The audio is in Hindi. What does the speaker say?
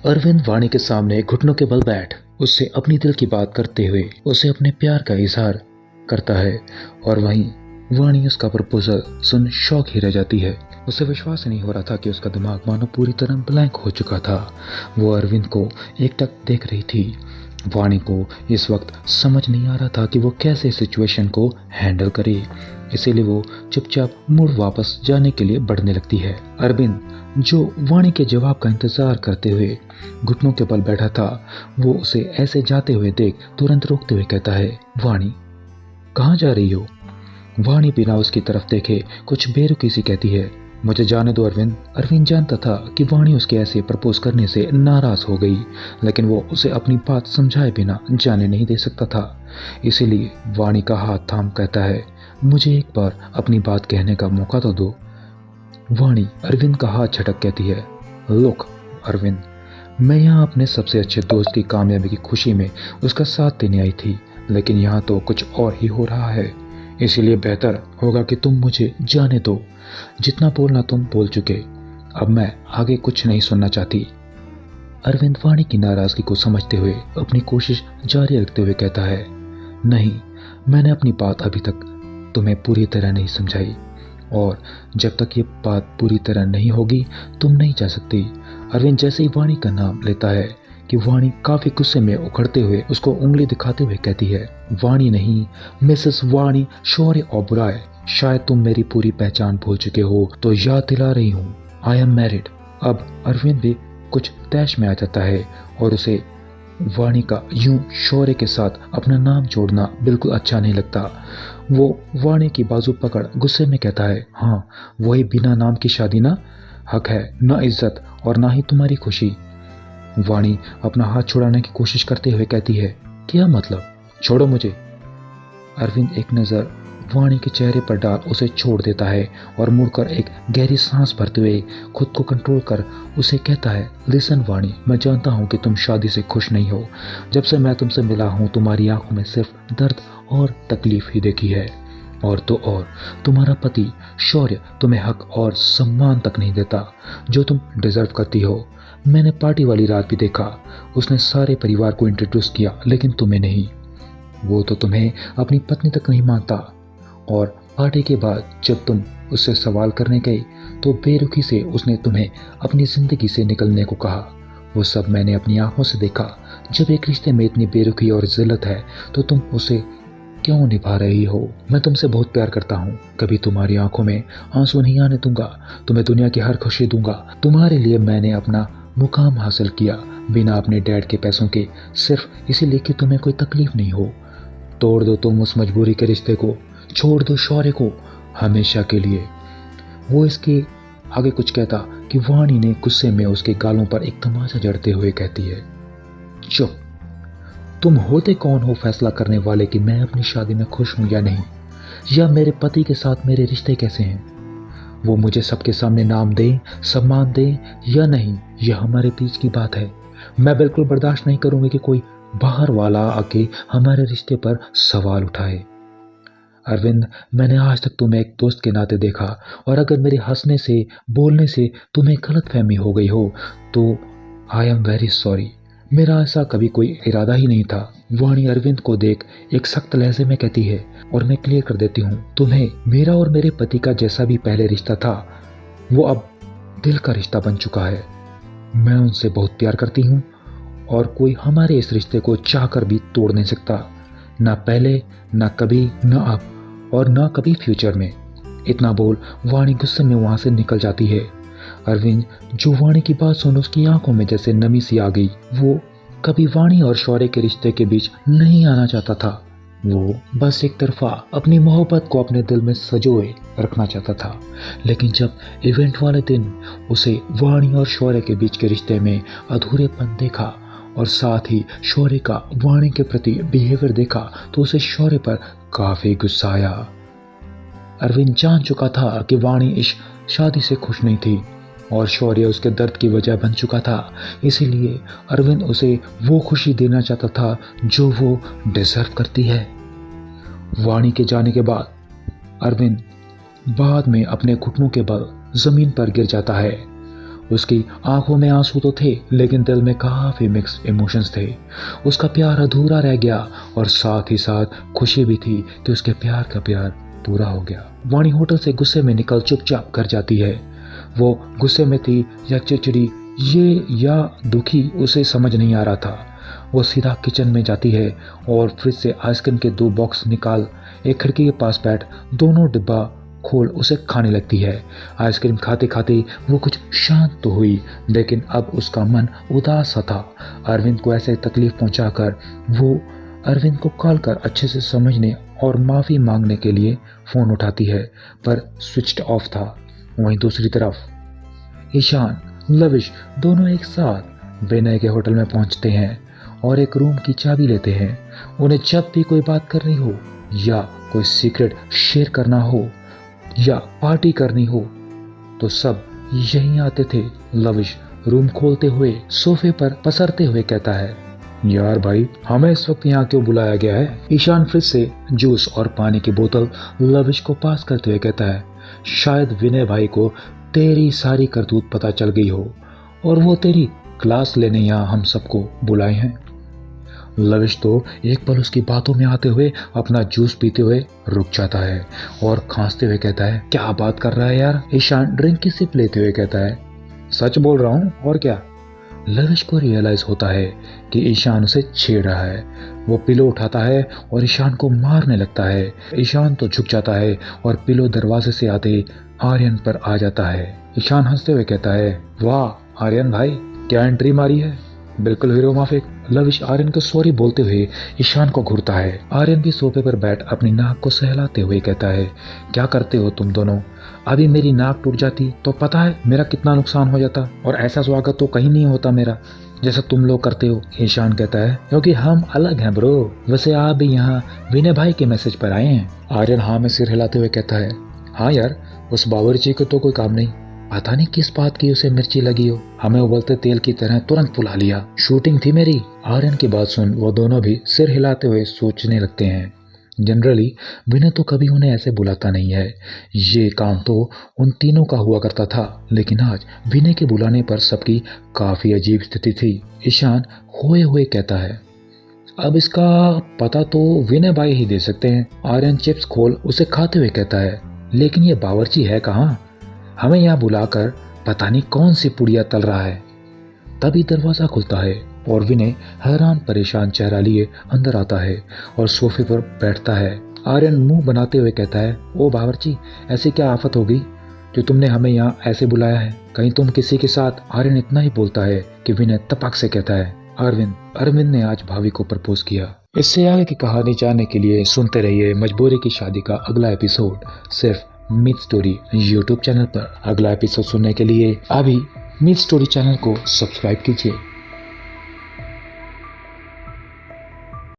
अरविंद वाणी के सामने घुटनों के बल बैठ उससे अपनी दिल की बात करते हुए उसे अपने प्यार का इजहार करता है और वहीं वाणी उसका प्रपोजल सुन शौक ही रह जाती है। उसे विश्वास नहीं हो रहा था कि उसका दिमाग मानो पूरी तरह ब्लैंक हो चुका था। वो अरविंद को एकटक देख रही थी। वाणी को इस वक्त समझ नहीं आ रहा था कि वो कैसे सिचुएशन को हैंडल करे, इसीलिए वो चुपचाप मुड़ वापस जाने के लिए बढ़ने लगती है। अरविंद जो वाणी के जवाब का इंतजार करते हुए घुटनों के बल बैठा था, वो उसे ऐसे जाते हुए देख तुरंत रोकते हुए कहता है, वाणी कहाँ जा रही हो? वाणी बिना उसकी तरफ देखे कुछ बेरुखी सी कहती है, मुझे जाने दो अरविंद। अरविंद जानता था कि वाणी उसके ऐसे प्रपोज करने से नाराज हो गई, लेकिन वो उसे अपनी बात समझाए बिना जाने नहीं दे सकता था। इसीलिए वाणी का हाथ थाम कहता है, मुझे एक बार अपनी बात कहने का मौका तो दो। वाणी अरविंद का हाथ झटक कहती है, लुक अरविंद, मैं यहाँ अपने सबसे अच्छे दोस्त की कामयाबी की खुशी में उसका साथ देने आई थी, लेकिन यहाँ तो कुछ और ही हो रहा है। इसीलिए बेहतर होगा कि तुम मुझे जाने दो। जितना बोलना तुम बोल चुके, अब मैं आगे कुछ नहीं सुनना चाहती। अरविंद वाणी की नाराजगी को समझते हुए अपनी कोशिश जारी रखते हुए कहता है, नहीं, मैंने अपनी बात अभी तक तुम्हें पूरी तरह नहीं समझाई, और जब तक ये बात पूरी तरह नहीं होगी तुम नहीं जा सकती। अरविंद जैसे ही वाणी का नाम लेता है कि वाणी काफी गुस्से में उखड़ते हुए उसको उंगली दिखाते हुए कहती है, वाणी नहीं, मिसेस वाणी शौर्य ओबराय। शायद तुम मेरी पूरी पहचान भूल चुके हो, तो याद दिला रही हूँ, आई एम मैरिड। अब अरविंद भी कुछ तैश में आ जाता है और उसे वाणी का यूं शौर्य के साथ अपना नाम जोड़ना बिल्कुल अच्छा नहीं लगता। वो वाणी की बाजू पकड़ गुस्से में कहता है, हाँ वही बिना नाम की शादी ना हक है, ना इज्जत और ना ही तुम्हारी खुशी। वाणी अपना हाथ छुड़ाने की कोशिश करते हुए कहती है, क्या मतलब, छोड़ो मुझे। अरविंद एक नज़र वाणी के चेहरे पर डाल उसे छोड़ देता है और मुड़कर एक गहरी सांस भरते हुए खुद को कंट्रोल कर उसे कहता है, लिसन वाणी, मैं जानता हूँ कि तुम शादी से खुश नहीं हो। जब से मैं तुमसे मिला हूँ तुम्हारी आंखों में सिर्फ दर्द और तकलीफ ही देखी है, और तो और तुम्हारा पति शौर्य तुम्हें हक और सम्मान तक नहीं देता जो तुम डिजर्व करती हो। मैंने पार्टी वाली रात भी देखा, उसने सारे परिवार को इंट्रोड्यूस किया, लेकिन तुम्हें नहीं। वो तो तुम्हें अपनी पत्नी तक नहीं मानता, और पार्टी के बाद जब तुम उससे सवाल करने गए तो बेरुखी से उसने तुम्हें अपनी जिंदगी से निकलने को कहा। वो सब मैंने अपनी आंखों से देखा। जब एक रिश्ते में इतनी बेरुखी और जिल्लत है तो तुम उसे क्यों निभा रही हो? मैं तुमसे बहुत प्यार करता हूँ, कभी तुम्हारी आंखों में आंसू नहीं आने दूंगा, तुम्हें दुनिया की हर खुशी दूंगा। तुम्हारे लिए मैंने अपना मुकाम हासिल किया बिना अपने डैड के पैसों के, सिर्फ इसीलिए कि तुम्हें कोई तकलीफ नहीं हो। तोड़ दो तुम उस मजबूरी के रिश्ते को, छोड़ दो शौर्य को हमेशा के लिए। वो इसके आगे कुछ कहता कि वाणी ने गुस्से में उसके गालों पर एक तमाचा जड़ते हुए कहती है, चुप, तुम होते कौन हो फैसला करने वाले कि मैं अपनी शादी में खुश हूं या नहीं, या मेरे पति के साथ मेरे रिश्ते कैसे हैं? वो मुझे सबके सामने नाम दे, सम्मान दे या नहीं, यह हमारे बीच की बात है। मैं बिल्कुल बर्दाश्त नहीं करूंगी कि कोई बाहर वाला आके हमारे रिश्ते पर सवाल उठाए। अरविंद, मैंने आज तक तुम्हें एक दोस्त के नाते देखा, और अगर मेरे हंसने से बोलने से तुम्हें गलतफहमी हो गई हो तो आई एम वेरी सॉरी। मेरा ऐसा कभी कोई इरादा ही नहीं था। वाणी अरविंद को देख एक सख्त लहजे में कहती है, और मैं क्लियर कर देती हूँ तुम्हें, मेरा और मेरे पति का जैसा भी पहले रिश्ता था वो अब दिल का रिश्ता बन चुका है। मैं उनसे बहुत प्यार करती हूँ और कोई हमारे इस रिश्ते को चाहकर भी तोड़ नहीं सकता, ना पहले, ना कभी, ना अब, और ना कभी फ्यूचर में। इतना बोल वाणी गुस्से में वहां से निकल जाती है। अरविंद जो वाणी की बात सुन उसकी आंखों में जैसे नमी सी आ गई। वो कभी वाणी और शौर्य के रिश्ते के बीच नहीं आना चाहता था। वो बस एक तरफा अपनी मोहब्बत को अपने दिल में सजोए रखना चाहता था, लेकिन जब इवेंट वाले दिन उसे वाणी और शौर्य के बीच के रिश्ते में अधूरेपन देखा और साथ ही शौर्य का वाणी के प्रति बिहेवियर देखा तो उसे शौर्य पर काफी गुस्सा आया। अरविंद जान चुका था कि वाणी इस शादी से खुश नहीं थी और शौर्य उसके दर्द की वजह बन चुका था, इसीलिए अरविंद उसे वो खुशी देना चाहता था जो वो डिजर्व करती है। वाणी के जाने के बाद अरविंद बाद में अपने घुटनों के बल जमीन पर गिर जाता है। उसकी आंखों में आंसू तो थे, लेकिन दिल में काफी मिक्स्ड इमोशंस थे। उसका प्यार अधूरा रह गया और साथ ही साथ खुशी भी थी कि उसके प्यार का प्यार पूरा हो गया। वाणी होटल से गुस्से में निकल चुपचाप घर जाती है। वो गुस्से में थी या चिड़चिड़ी ये या दुखी उसे समझ नहीं आ रहा था। वो सीधा किचन में जाती है और फ्रिज से आइसक्रीम के 2 बॉक्स निकाल एक खिड़की के पास बैठ दोनों डिब्बा खोल उसे खाने लगती है। आइसक्रीम खाते खाते वो कुछ शांत तो हुई, लेकिन अब उसका मन उदास सा था। अरविंद को ऐसे तकलीफ पहुंचाकर वो अरविंद को कॉल कर अच्छे से समझने और माफ़ी मांगने के लिए फ़ोन उठाती है, पर स्विच्ड ऑफ था। वहीं दूसरी तरफ ईशान, लविश दोनों एक साथ विनय के होटल में पहुंचते हैं और एक रूम की चाबी लेते हैं। उन्हें जब भी कोई बात करनी हो या कोई सीक्रेट शेयर करना हो या पार्टी करनी हो तो सब यहीं आते थे। लविश रूम खोलते हुए सोफे पर पसरते हुए कहता है, यार भाई हमें इस वक्त यहाँ क्यों बुलाया गया है? ईशान फ्रिज से जूस और पानी की बोतल लविश को पास करते हुए कहता है, शायद विनय भाई को तेरी सारी करतूत पता चल गई हो और वो तेरी क्लास लेने यहाँ हम सबको बुलाए हैं। लविश तो एक पल उसकी बातों में आते हुए अपना जूस पीते हुए रुक जाता है और खांसते हुए कहता है, क्या बात कर रहा है यार? ईशान ड्रिंक की सिप लेते हुए कहता है, सच बोल रहा हूँ और क्या। लविश को रियलाइज होता है कि ईशान उसे छेड़ रहा है। वो पिलो उठाता है और ईशान को मारने लगता है। ईशान तो झुक जाता है और पिलो दरवाजे से आते आर्यन पर आ जाता है। ईशान हंसते हुए कहता है, वाह आर्यन भाई क्या एंट्री मारी है, बिल्कुल हीरो माफिक। लविश आर्यन को सॉरी बोलते हुए ईशान को घूरता है। आर्यन भी सोफे पर बैठ अपनी नाक को सहलाते हुए कहता है, क्या करते हो तुम दोनों? अभी मेरी नाक टूट जाती तो पता है मेरा कितना नुकसान हो जाता, और ऐसा स्वागत तो कहीं नहीं होता मेरा जैसा तुम लोग करते हो। ईशान कहता है, क्योंकि हम अलग हैं ब्रो। वैसे आप भी यहाँ विनय भाई के मैसेज पर आए हैं? आर्यन हाँ में सिर हिलाते हुए कहता है, हाँ यार उस बावर्ची को तो कोई काम नहीं, पता नहीं किस बात की उसे मिर्ची लगी हो, हमें उबलते तेल की तरह तुरंत बुला लिया, शूटिंग थी मेरी। आर्यन की बात सुन वो दोनों भी सिर हिलाते हुए सोचने लगते हैं। जनरली विनय तो कभी उन्हें ऐसे बुलाता नहीं है, ये काम तो उन तीनों का हुआ करता था, लेकिन आज विनय के बुलाने पर सबकी काफी अजीब स्थिति थी। ईशान खोए हुए कहता है, अब इसका पता तो विनय भाई ही दे सकते हैं। आर्यन चिप्स खोल उसे खाते हुए कहता है, लेकिन ये बावर्ची है कहाँ? हमें यहाँ बुलाकर पता नहीं कौन सी पुड़िया तल रहा है। तभी दरवाजा खुलता है और विनय हैरान परेशान चेहरा लिए अंदर आता है और सोफे पर बैठता है। आर्यन मुंह बनाते हुए कहता है, ओ बावर्ची ऐसी क्या आफत हो गई जो तुमने हमें यहाँ ऐसे बुलाया है? कहीं तुम किसी के साथ? आर्यन इतना ही बोलता है कि विनय तपक से कहता है, अरविंद ने आज भाभी को प्रपोज किया। इससे आगे की कहानी जानने के लिए सुनते रहिए मजबूरी की शादी का अगला एपिसोड सिर्फ मिथ स्टोरी यूट्यूब चैनल पर। अगला एपिसोड सुनने के लिए अभी मिथ स्टोरी चैनल को सब्सक्राइब कीजिए।